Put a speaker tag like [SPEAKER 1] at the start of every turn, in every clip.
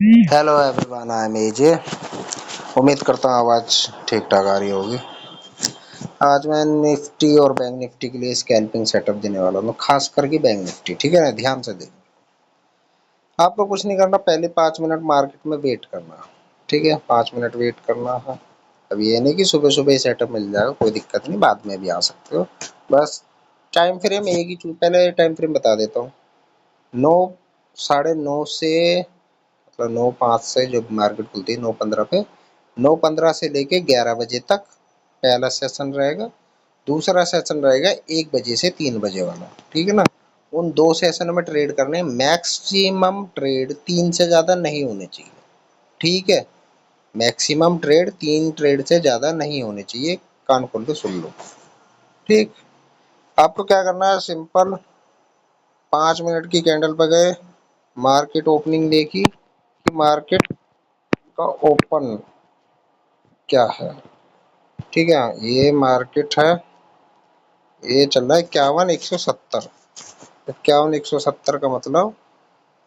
[SPEAKER 1] Hello everyone, I am एजे। उम्मीद करता हूँ आवाज़ ठीक ठाक आ रही होगी। आज मैं निफ्टी और बैंक निफ्टी के लिए स्कैल्पिंग सेटअप देने वाला हूँ, खास करके बैंक निफ्टी। ठीक है ना, ध्यान से देखो। आपको कुछ नहीं करना, पहले 5 मिनट मार्केट में वेट करना। ठीक है, 5 मिनट वेट करना है। अब ये नहीं कि सुबह सुबह सेटअप मिल जाएगा, कोई दिक्कत नहीं, बाद में भी आ सकते हो। बस टाइम फ्रेम एक ही पहले टाइम फ्रेम बता देता हूँ। 9, 9:30 से, मतलब 9:05 से जब मार्केट खुलती है 9:15 पे, 9:15 से लेके 11 बजे तक पहला सेशन रहेगा। दूसरा सेशन रहेगा 1 बजे से 3 बजे वाला। ठीक है ना, उन 2 सेशन में ट्रेड करने, मैक्सिमम ट्रेड 3 से ज़्यादा नहीं होने चाहिए। ठीक है, मैक्सिमम ट्रेड 3 ट्रेड से ज़्यादा नहीं होने चाहिए। कान खोल के सुन लो। ठीक, आपको क्या करना है, सिंपल 5 मिनट की कैंडल पर गए, मार्केट ओपनिंग देखी कि मार्केट का ओपन क्या है। ठीक है, ये मार्केट है, ये चल रहा है 51,170। 51,170 का मतलब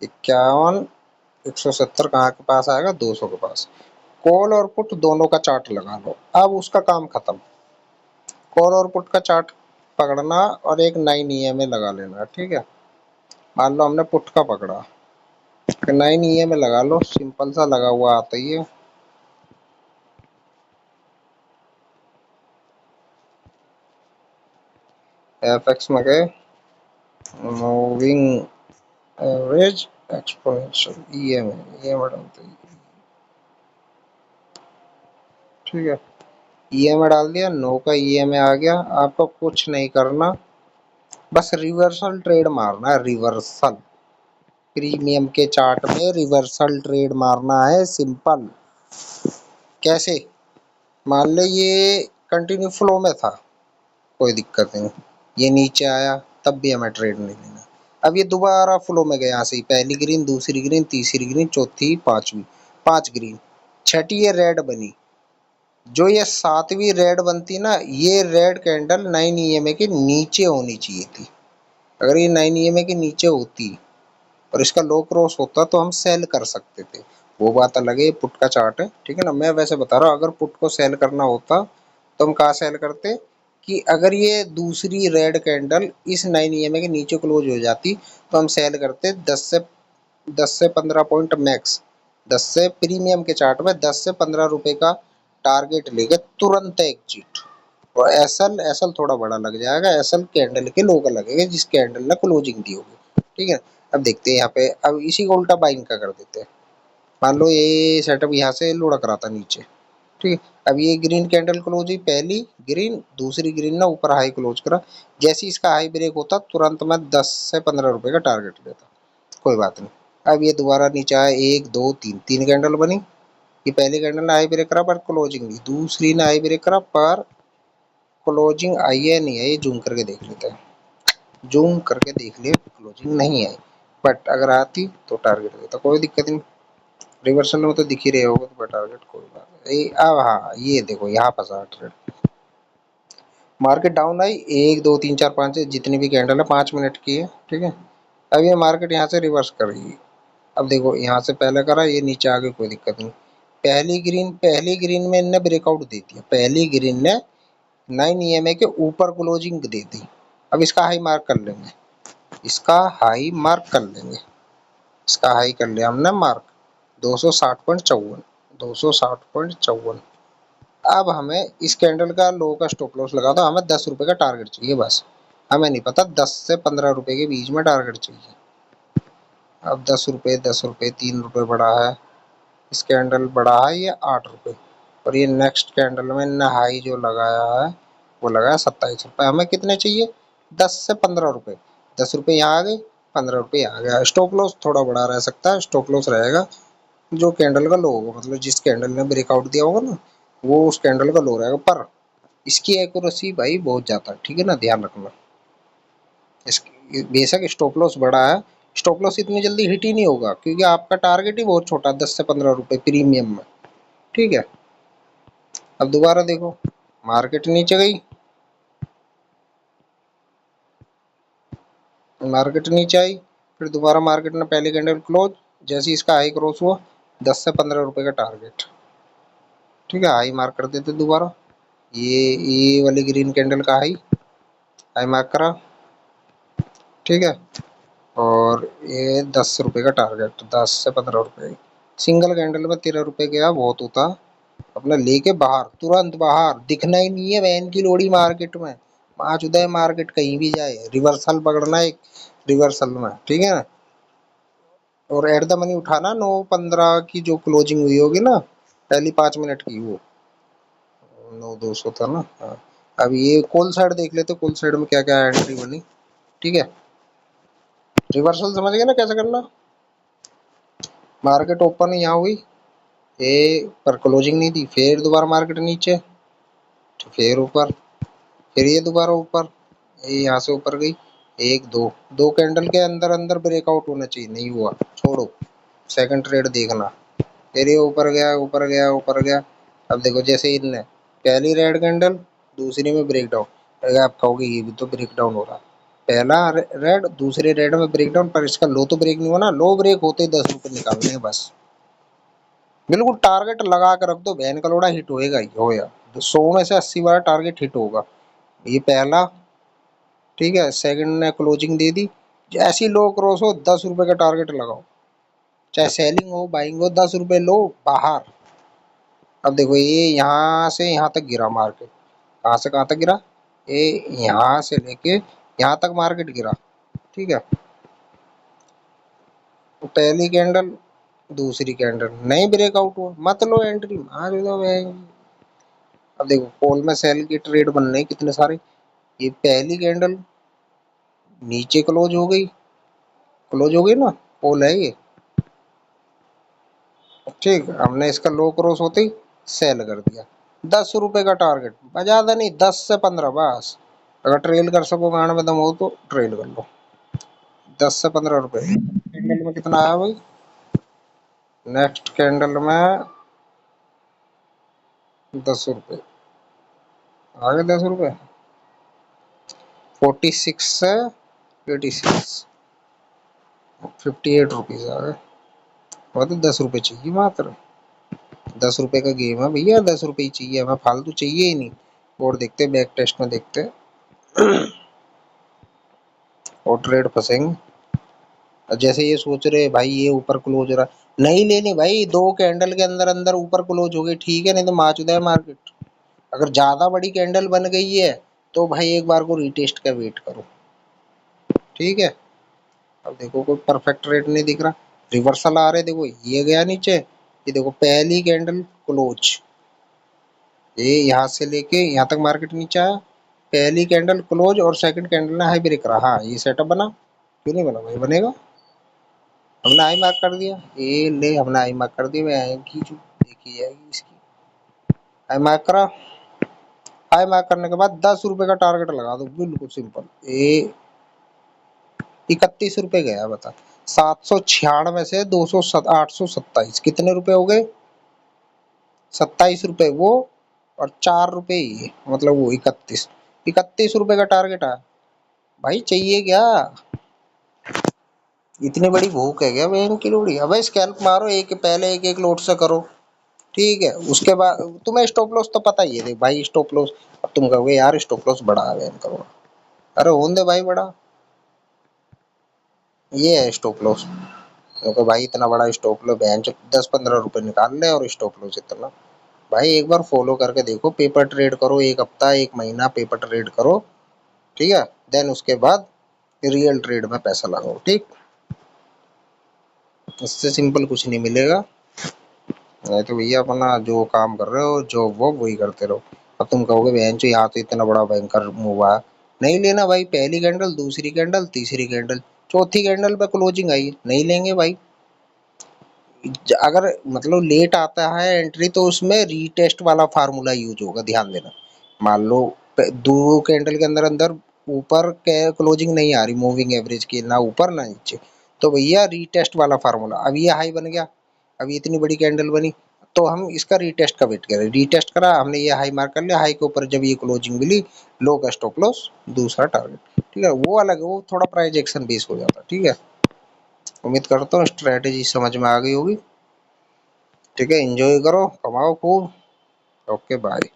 [SPEAKER 1] 51,170 कहाँ के पास आएगा, 200 के पास। कॉल और पुट दोनों का चार्ट लगा लो, अब उसका काम खत्म। कॉल और पुट का चार्ट पकड़ना और एक 9 EMA लगा लेना। ठीक है, मान लो हमने पुट का पकड़ा, 9 EMA लगा लो, सिंपल सा लगा हुआ आता ही है। एफएक्स में गए, मूविंग एवरेज एक्सपोनेंशियल EMA डालते हैं। ठीक है, EMA डाल दिया, नो का EMA आ गया। आपको कुछ नहीं करना, बस रिवर्सल ट्रेड मारना है। रिवर्सल प्रीमियम के चार्ट में रिवर्सल ट्रेड मारना है, सिंपल। कैसे, मान लो ये कंटिन्यू फ्लो में था, कोई दिक्कत नहीं, ये नीचे आया तब भी हमें ट्रेड नहीं लेना। अब ये दोबारा फ्लो में गया, यहाँ से पहली ग्रीन, दूसरी ग्रीन, तीसरी ग्रीन, चौथी, पांचवी, 5 ग्रीन, छठी ये रेड बनी। जो ये 7वीं रेड बनती ना, ये रेड कैंडल 9 EMA के नीचे होनी चाहिए थी। अगर ये 9 EMA के नीचे होती और इसका लो क्रॉस होता तो हम सेल कर सकते थे, वो बात अलग है। पुट का चार्ट है, ठीक है ना। मैं वैसे बता रहा हूँ, अगर पुट को सेल करना होता तो हम कहाँ सेल करते, कि अगर ये दूसरी रेड कैंडल इस 9 EMA के नीचे क्लोज हो जाती तो हम सेल करते 10 से 15 पॉइंट मैक्स। 10 से प्रीमियम के चार्ट में 10 से 15 रुपए का टारगेट लेके तुरंत एग्जिट। और एसएल एसएल थोड़ा बड़ा लग जाएगा, एसएल कैंडल के लो का लगेगा जिस कैंडल ने क्लोजिंग दी होगी। ठीक है, अब देखते हैं यहाँ पे, अब इसी को उल्टा बाइंग का कर देते हैं। मान लो ये सेटअप यहाँ से लुढ़क रहा था नीचे। ठीक है, अब ये ग्रीन कैंडल क्लोज हुई, पहली ग्रीन, दूसरी ग्रीन ने ऊपर हाई क्लोज करा। जैसे इसका हाई ब्रेक होता तुरंत मैं 10 से 15 रुपए का टारगेट लेता, कोई बात नहीं। अब ये दोबारा नीचे आया, 1 2 3, 3 कैंडल बनी। ये पहली कैंडल ने हाई ब्रेक करा पर क्लोजिंग दी, दूसरी ने हाई ब्रेक करा पर क्लोजिंग आई है नहीं है, ये जूम करके देख लेते हैं। जूम करके देख लिए, क्लोजिंग नहीं आई, बट अगर आती तो टारगेट देता, कोई दिक्कत नहीं। रिवर्सल में तो दिख ही रहे होगा, तो टारगेट कोई बात नहीं। अब हाँ, ये देखो यहाँ फंसा ट्रेड। मार्केट डाउन आई, 1 2 3 4 5 जितनी भी कैंडल है 5 मिनट की है। ठीक है, अब ये मार्केट यहाँ से रिवर्स कर रही है। अब देखो यहाँ से पहले करा, ये नीचे आ गई, कोई दिक्कत नहीं। पहली ग्रीन में इनने ब्रेकआउट दे दिया, पहली ग्रीन ने 9 EMA के ऊपर क्लोजिंग दे दी। अब इसका हाई मार्क कर लेंगे, इसका हाई मार्क कर लेंगे, इसका हाई कर लिया हमने मार्क, 260.54, 260.54। अब हमें इस कैंडल का लो का स्टॉप लॉस लगा दो, हमें 10 रुपए का टारगेट चाहिए बस। हमें नहीं पता 10 से 15 रुपए के बीच में टारगेट चाहिए। अब 10 रुपए, 10 रुपए, 3 रुपए बढ़ा है, इस कैंडल बढ़ा है ये 8 रुपए, और ये नेक्स्ट कैंडल में इनने हाई जो लगाया है वो लगाया 27 रुपए। हमें कितने चाहिए, 10 से 15 रुपए। 10 रुपए यहाँ आ गए, 15 रुपए आ गया। स्टॉप लॉस थोड़ा बड़ा रह सकता है, स्टॉप लॉस रहेगा जो कैंडल का लो होगा, मतलब जिस कैंडल ने ब्रेकआउट दिया होगा ना, वो उस कैंडल का लो रहेगा। पर इसकी एक्यूरेसी भाई बहुत ज्यादा है, ठीक है ना, ध्यान रखना। इसकी बेशक स्टॉप लॉस बड़ा है, स्टॉप लॉस इतनी जल्दी हिट ही नहीं होगा क्योंकि आपका टारगेट ही बहुत छोटा है, 10 से 15 रुपए प्रीमियम में। ठीक है, अब दोबारा देखो, मार्केट नीचे गई, मार्केट नीचे आई, फिर दोबारा मार्केट ने पहले कैंडल क्लोज, जैसे इसका हाई क्रॉस हुआ 10 से 15 रुपए का टारगेट। ठीक है, हाई मार्क कर देते दोबारा। ये वाली ग्रीन कैंडल का हाई मार्क करा। ठीक है, और ये 10 रुपए का टारगेट, 10 से 15 रुपए। सिंगल कैंडल में 13 रुपए गया, बहुत होता। अपना लेके बाहर, तुरंत बाहर, दिखना ही नहीं है वैन की लोड़ी मार्केट में। आज उदय मार्केट कहीं भी जाए, रिवर्सल पकड़ना एक रिवर्सल में। ठीक है ना, और एट द मनी उठाना 9:15 की जो क्लोजिंग हुई होगी ना, पहली 5 मिनट की, वो 9:200 था ना। हाँ, अब ये कॉल साइड देख लेते, कॉल साइड में क्या क्या एंट्री बनी। ठीक है, रिवर्सल समझ गए ना कैसे करना। मार्केट ओपन यहाँ हुई, ये पर क्लोजिंग नहीं थी, फिर दोबारा मार्केट नीचे, तो फिर ऊपर, फिर ये दोबारा ऊपर, ये यहाँ से ऊपर गई। एक दो दो कैंडल के अंदर अंदर ब्रेकआउट होना चाहिए, नहीं हुआ, छोड़ो, सेकंड ट्रेड देखना। फिर ये ऊपर गया, ऊपर गया, ऊपर गया। अब देखो, जैसे इनने पहली रेड कैंडल, दूसरी में ब्रेक डाउन। अगर आप कहोगे ये भी तो ब्रेक डाउन हो रहा, पहला रेड, दूसरे रेड में ब्रेक डाउन, पर इसका लो तो ब्रेक नहीं हुआ ना। लो ब्रेक होते 10 रुपए निकालने हैं बस। बिल्कुल टारगेट लगा कर रख दो, वैन का लोड़ा हिट होएगा ही होया। तो 100 में से 80 बार टारगेट हिट होगा। ये पहला, ठीक है, सेकंड ने क्लोजिंग दे दी, जैसी लो क्रॉस हो 10 रुपए का टारगेट लगाओ, चाहे सेलिंग हो बाइंग हो, 10 रुपए लो बाहर। अब देखो, ये यहाँ से यहाँ तक गिरा मार्केट, कहाँ से कहाँ तक गिरा, ये यहाँ से लेके यहाँ तक मार्केट गिरा। ठीक है, तो पहली कैंडल, दूसरी कैंडल नहीं ब्रेकआउट हुआ, मत लो एंट्री, मार दो भाई। अब देखो, कॉल में सेल की ट्रेड बन रही कितने सारे। ये पहली कैंडल नीचे क्लोज हो गई ना, कॉल है ये। ठीक, हमने इसका लो क्रॉस होते ही सेल कर दिया। 10 रुपए का टारगेट, ज्यादा नहीं, 10 से 15 बस। अगर ट्रेल कर सको, गांड में दम हो तो ट्रेल कर लो। 10 से 15 रुपए कैंडल में कितना आया भाई, नेक्स्ट कैंडल में 10 रुपए आ गए। 10 रुपए, 46 से 86, 58 रुपीज आ गए। और तो 10 रुपए चाहिए मात्र, 10 रुपए का गेम है भैया, 10 रुपए ही चाहिए हमें, फालतू चाहिए ही नहीं। और देखते बैक टेस्ट में देखते और ट्रेड फंसेंगे। जैसे ये सोच रहे भाई ये ऊपर क्लोज हो रहा, नहीं लेनी भाई, दो कैंडल के अंदर अंदर ऊपर क्लोज हो गई, ठीक है, नहीं तो माचुदा है मार्केट। अगर ज्यादा बड़ी कैंडल बन गई है तो भाई एक बार को रिटेस्ट का वेट करो। ठीक है, अब देखो कोई परफेक्ट रेट नहीं दिख रहा, रिवर्सल आ रहे, देखो ये गया नीचे, ये देखो पहली कैंडल क्लोज, ये यहाँ से लेके यहाँ तक मार्केट नीचे आया, पहली कैंडल क्लोज और सेकंड कैंडल ने हाई ब्रेक रहा। हाँ, ये सेटअप बना, क्यों नहीं बना भाई, बनेगा। हमने आई मार्क कर दिया, ये ले, हमने आई मार्क कर दिया, मैं खींचू, देखी जाएगी इसकी। आई मार्क करा, आई मार्क करने के बाद 10 रुपए का टारगेट लगा दो, बिल्कुल सिंपल। ये 31 रुपए गया, बता, 796 से 827, कितने रुपए हो गए, 27 रुपए वो, और 4 रुपए ये, मतलब वो 31 रुपए का टारगेट है भाई। चाहिए क्या, इतनी बड़ी भूख है क्या बहन की लोड़ी। अब स्कैल्प मारो, एक पहले एक एक लोट से करो। ठीक है, उसके बाद तुम्हें स्टॉप लॉस तो पता ही है, देख भाई स्टॉप लॉस। अब तुम कहोगे यार स्टॉप लॉस बड़ा है बहन करो, अरे होने दे भाई बड़ा, ये है स्टॉप लॉस। क्योंकि भाई इतना बड़ा स्टॉप लॉस बहन, 10-15 रुपए निकाल ले, और स्टॉप लॉस इतना। भाई एक बार फॉलो करके देखो, पेपर ट्रेड करो, एक हफ्ता एक महीना पेपर ट्रेड करो। ठीक है, देन उसके बाद रियल ट्रेड में पैसा लगाओ। ठीक, इससे सिंपल कुछ नहीं मिलेगा। नहीं तो भैया अपना जो काम कर रहे हो जॉब वो वही करते रहो। अब तुम कहोगे बहन चो यहाँ तो इतना बड़ा भयंकर मूव आया, नहीं लेना भाई। पहली कैंडल, दूसरी कैंडल, तीसरी कैंडल, चौथी कैंडल पे क्लोजिंग आई, नहीं लेंगे भाई। अगर मतलब लेट आता है एंट्री तो उसमें रीटेस्ट वाला फार्मूला यूज होगा, ध्यान देना। मान लो दो कैंडल के अंदर अंदर ऊपर क्लोजिंग नहीं आ रही, मूविंग एवरेज की, ना ऊपर ना नीचे, तो भैया रीटेस्ट वाला फार्मूला। अब ये हाई बन गया, अब इतनी बड़ी कैंडल बनी, तो हम इसका रीटेस्ट का वेट करें। रीटेस्ट करा हमने, ये हाई मार्क कर लिया, हाई के ऊपर जब ये क्लोजिंग मिली, लो का स्टॉप लॉस, दूसरा टारगेट। ठीक है, वो अलग है, वो थोड़ा प्राइस एक्शन बेस हो जाता है। ठीक है, उम्मीद करता हूँ स्ट्रेटेजी समझ में आ गई होगी। ठीक है, एंजॉय करो, कमाओ खूब। Okay bye.